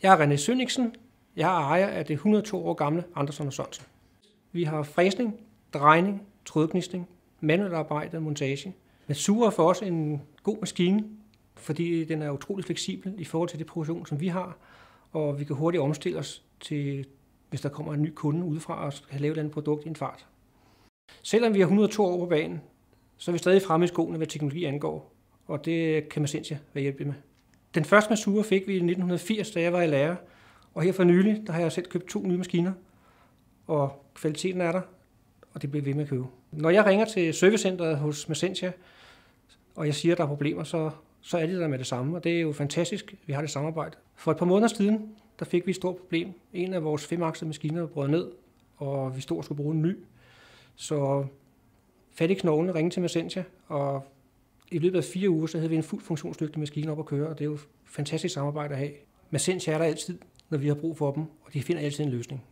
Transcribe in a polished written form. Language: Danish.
Jeg er René Sønniksen. Jeg er ejer af det 102 år gamle Andersen & Sørensen. Vi har fræsning, drejning, trådknistning, manuelt arbejde og montage. Massura er for os en god maskine, fordi den er utrolig fleksibel i forhold til det produktion, som vi har, og vi kan hurtigt omstille os til, hvis der kommer en ny kunde udefra og skal lave et andet produkt i en fart. Selvom vi har 102 år på banen, så er vi stadig fremme i skoene, hvad teknologi angår, og det kan Masentia være hjælpe med. Den første Massura fik vi i 1980, da jeg var i lære, og her for nylig, der har jeg selv købt 2 nye maskiner, og kvaliteten er der, og det bliver ved med at købe. Når jeg ringer til servicecentret hos Masentia, og jeg siger, at der er problemer, så er det der med det samme, og det er jo fantastisk, vi har det samarbejde. For et par måneder siden, der fik vi et stort problem. En af vores 5-akslede maskiner brød ned, og vi stod og skulle bruge en ny. Så fat i knoglene, ringede til Masentia, og i løbet af 4 uger, så havde vi en fuldt funktionsdygtig maskine op at køre, og det er jo fantastisk samarbejde at have. Masentia er der altid, når vi har brug for dem, og de finder altid en løsning.